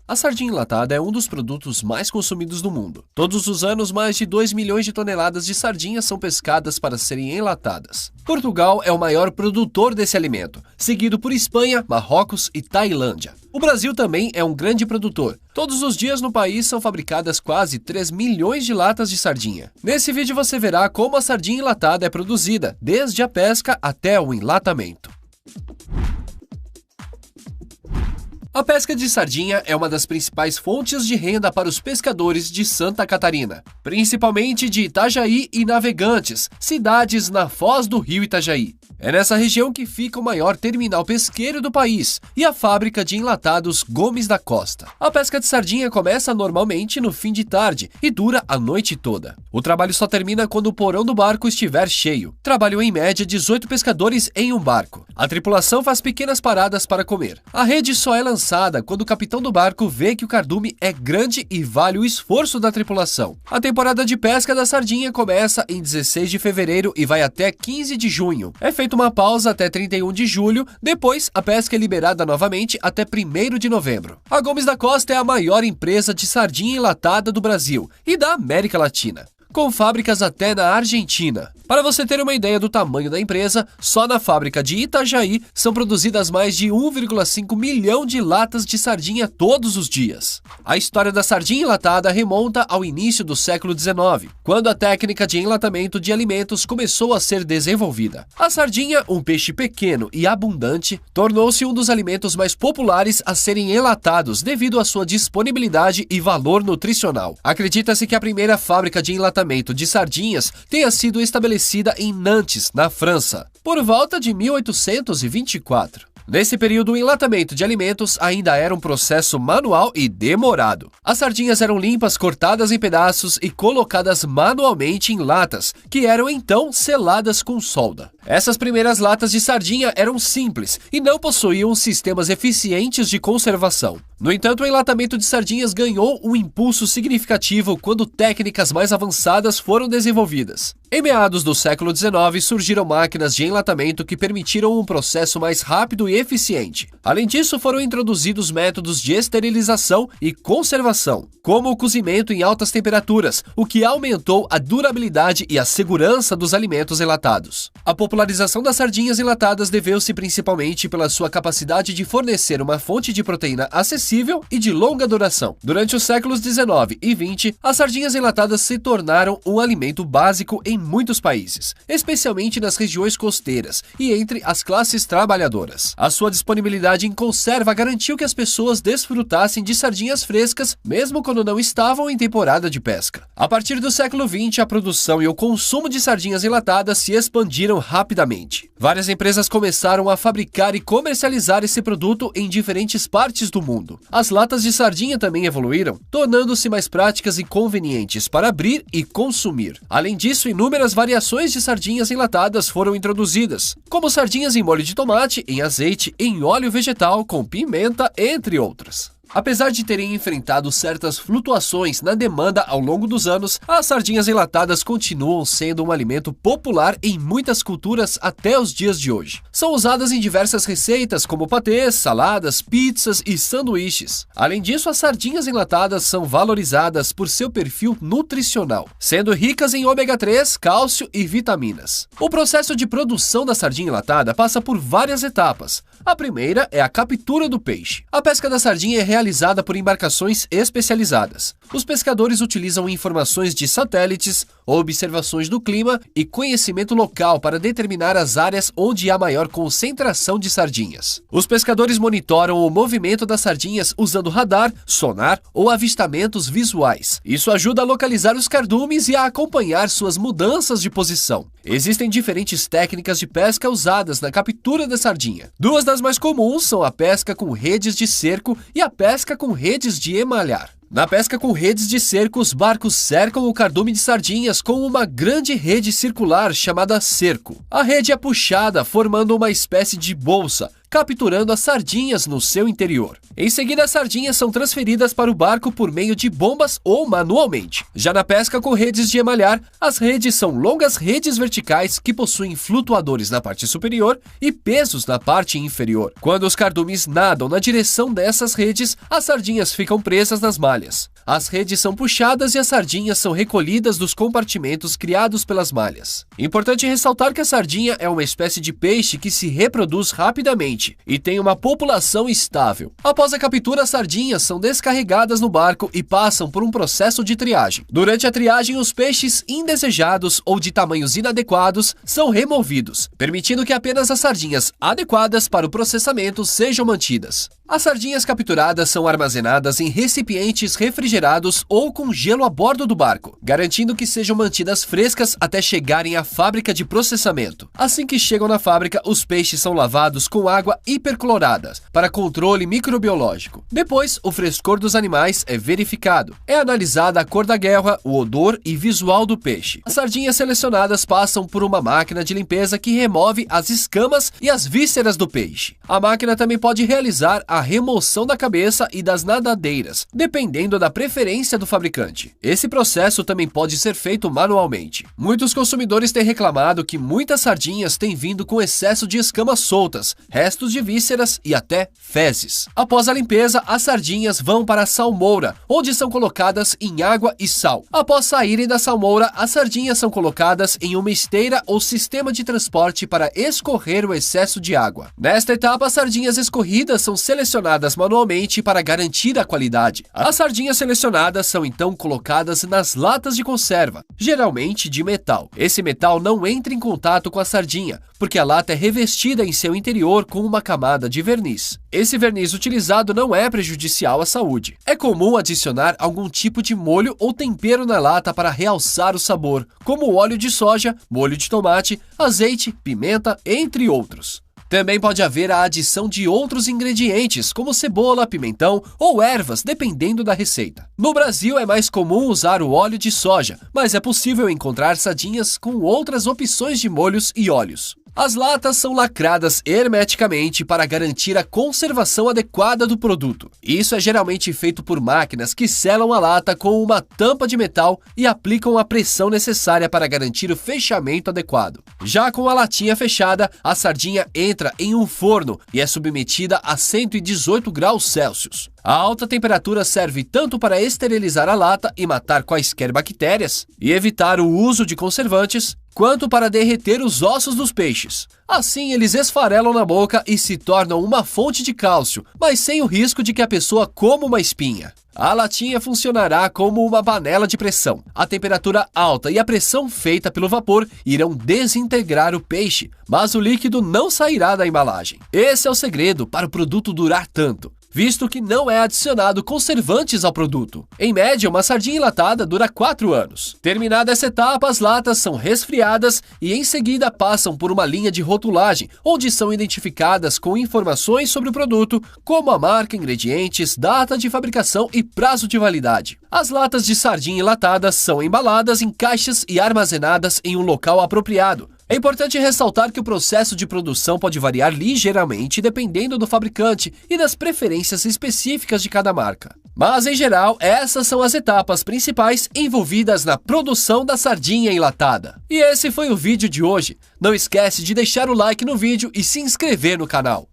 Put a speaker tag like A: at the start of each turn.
A: A sardinha enlatada é um dos produtos mais consumidos do mundo. Todos os anos, mais de 2 milhões de toneladas de sardinhas são pescadas para serem enlatadas. Portugal é o maior produtor desse alimento, seguido por Espanha, Marrocos e Tailândia. O Brasil também é um grande produtor. Todos os dias no país são fabricadas quase 3 milhões de latas de sardinha. Nesse vídeo você verá como a sardinha enlatada é produzida, desde a pesca até o enlatamento. A pesca de sardinha é uma das principais fontes de renda para os pescadores de Santa Catarina, principalmente de Itajaí e Navegantes, cidades na foz do rio Itajaí. É nessa região que fica o maior terminal pesqueiro do país e a fábrica de enlatados Gomes da Costa. A pesca de sardinha começa normalmente no fim de tarde e dura a noite toda. O trabalho só termina quando o porão do barco estiver cheio. Trabalham em média 18 pescadores em um barco. A tripulação faz pequenas paradas para comer. A rede só é lançada quando o capitão do barco vê que o cardume é grande e vale o esforço da tripulação. A temporada de pesca da sardinha começa em 16 de fevereiro e vai até 15 de junho. É feita uma pausa até 31 de julho, depois a pesca é liberada novamente até 1º de novembro. A Gomes da Costa é a maior empresa de sardinha enlatada do Brasil e da América Latina, com fábricas até na Argentina. Para você ter uma ideia do tamanho da empresa, só na fábrica de Itajaí são produzidas mais de 1,5 milhão de latas de sardinha todos os dias. A história da sardinha enlatada remonta ao início do século XIX, quando a técnica de enlatamento de alimentos começou a ser desenvolvida. A sardinha, um peixe pequeno e abundante, tornou-se um dos alimentos mais populares a serem enlatados devido à sua disponibilidade e valor nutricional. Acredita-se que a primeira fábrica de enlatamento de sardinhas tenha sido estabelecida em Nantes, na França, por volta de 1824. Nesse período, o enlatamento de alimentos ainda era um processo manual e demorado. As sardinhas eram limpas, cortadas em pedaços e colocadas manualmente em latas, que eram então seladas com solda. Essas primeiras latas de sardinha eram simples e não possuíam sistemas eficientes de conservação. No entanto, o enlatamento de sardinhas ganhou um impulso significativo quando técnicas mais avançadas foram desenvolvidas. Em meados do século XIX, surgiram máquinas de enlatamento que permitiram um processo mais rápido e eficiente. Além disso, foram introduzidos métodos de esterilização e conservação, como o cozimento em altas temperaturas, o que aumentou a durabilidade e a segurança dos alimentos enlatados. A popularização das sardinhas enlatadas deveu-se principalmente pela sua capacidade de fornecer uma fonte de proteína acessível e de longa duração. Durante os séculos XIX e XX, as sardinhas enlatadas se tornaram um alimento básico em muitos países, especialmente nas regiões costeiras e entre as classes trabalhadoras. A sua disponibilidade em conserva garantiu que as pessoas desfrutassem de sardinhas frescas, mesmo quando não estavam em temporada de pesca. A partir do século XX, a produção e o consumo de sardinhas enlatadas se expandiram rapidamente. Várias empresas começaram a fabricar e comercializar esse produto em diferentes partes do mundo. As latas de sardinha também evoluíram, tornando-se mais práticas e convenientes para abrir e consumir. Além disso, inúmeras variações de sardinhas enlatadas foram introduzidas, como sardinhas em molho de tomate, em azeite, em óleo vegetal, com pimenta, entre outras. Apesar de terem enfrentado certas flutuações na demanda ao longo dos anos, as sardinhas enlatadas continuam sendo um alimento popular em muitas culturas até os dias de hoje. São usadas em diversas receitas como patês, saladas, pizzas e sanduíches. Além disso, as sardinhas enlatadas são valorizadas por seu perfil nutricional, sendo ricas em ômega 3, cálcio e vitaminas. O processo de produção da sardinha enlatada passa por várias etapas. A primeira é a captura do peixe. A pesca da sardinha é realizada por embarcações especializadas. Os pescadores utilizam informações de satélites, observações do clima e conhecimento local para determinar as áreas onde há maior concentração de sardinhas. Os pescadores monitoram o movimento das sardinhas usando radar, sonar ou avistamentos visuais. Isso ajuda a localizar os cardumes e a acompanhar suas mudanças de posição. Existem diferentes técnicas de pesca usadas na captura da sardinha. Duas das mais comuns são a pesca com redes de cerco e a pesca com redes de emalhar. Na pesca com redes de cerco, os barcos cercam o cardume de sardinhas com uma grande rede circular chamada cerco. A rede é puxada, formando uma espécie de bolsa, capturando as sardinhas no seu interior. Em seguida, as sardinhas são transferidas para o barco por meio de bombas ou manualmente. Já na pesca com redes de emalhar, as redes são longas redes verticais que possuem flutuadores na parte superior e pesos na parte inferior. Quando os cardumes nadam na direção dessas redes, as sardinhas ficam presas nas malhas. As redes são puxadas e as sardinhas são recolhidas dos compartimentos criados pelas malhas. Importante ressaltar que a sardinha é uma espécie de peixe que se reproduz rapidamente e tem uma população estável. Após a captura, as sardinhas são descarregadas no barco e passam por um processo de triagem. Durante a triagem, os peixes indesejados ou de tamanhos inadequados são removidos, permitindo que apenas as sardinhas adequadas para o processamento sejam mantidas. As sardinhas capturadas são armazenadas em recipientes refrigerados ou com gelo a bordo do barco, garantindo que sejam mantidas frescas até chegarem à fábrica de processamento. Assim que chegam na fábrica, os peixes são lavados com água hiperclorada para controle microbiológico. Depois, o frescor dos animais é verificado. É analisada a cor da guelra, o odor e visual do peixe. As sardinhas selecionadas passam por uma máquina de limpeza que remove as escamas e as vísceras do peixe. A máquina também pode realizar a remoção da cabeça e das nadadeiras, dependendo da preferência do fabricante. Esse processo também pode ser feito manualmente. Muitos consumidores têm reclamado que muitas sardinhas têm vindo com excesso de escamas soltas, restos de vísceras e até fezes. Após a limpeza, as sardinhas vão para a salmoura, onde são colocadas em água e sal. Após saírem da salmoura, as sardinhas são colocadas em uma esteira ou sistema de transporte para escorrer o excesso de água. Nesta etapa, as sardinhas escorridas são selecionadas manualmente para garantir a qualidade. As sardinhas selecionadas são então colocadas nas latas de conserva, geralmente de metal. Esse metal não entra em contato com a sardinha, porque a lata é revestida em seu interior com uma camada de verniz. Esse verniz utilizado não é prejudicial à saúde. É comum adicionar algum tipo de molho ou tempero na lata para realçar o sabor, como óleo de soja, molho de tomate, azeite, pimenta, entre outros. Também pode haver a adição de outros ingredientes, como cebola, pimentão ou ervas, dependendo da receita. No Brasil é mais comum usar o óleo de soja, mas é possível encontrar sardinhas com outras opções de molhos e óleos. As latas são lacradas hermeticamente para garantir a conservação adequada do produto. Isso é geralmente feito por máquinas que selam a lata com uma tampa de metal e aplicam a pressão necessária para garantir o fechamento adequado. Já com a latinha fechada, a sardinha entra em um forno e é submetida a 118 graus Celsius. A alta temperatura serve tanto para esterilizar a lata e matar quaisquer bactérias e evitar o uso de conservantes, quanto para derreter os ossos dos peixes. Assim, eles esfarelam na boca e se tornam uma fonte de cálcio, mas sem o risco de que a pessoa coma uma espinha. A latinha funcionará como uma panela de pressão. A temperatura alta e a pressão feita pelo vapor irão desintegrar o peixe, mas o líquido não sairá da embalagem. Esse é o segredo para o produto durar tanto, visto que não é adicionado conservantes ao produto. Em média, uma sardinha enlatada dura 4 anos. Terminada essa etapa, as latas são resfriadas e em seguida passam por uma linha de rotulagem, onde são identificadas com informações sobre o produto, como a marca, ingredientes, data de fabricação e prazo de validade. As latas de sardinha enlatadas são embaladas em caixas e armazenadas em um local apropriado. É importante ressaltar que o processo de produção pode variar ligeiramente dependendo do fabricante e das preferências específicas de cada marca. Mas, em geral, essas são as etapas principais envolvidas na produção da sardinha enlatada. E esse foi o vídeo de hoje. Não esquece de deixar o like no vídeo e se inscrever no canal.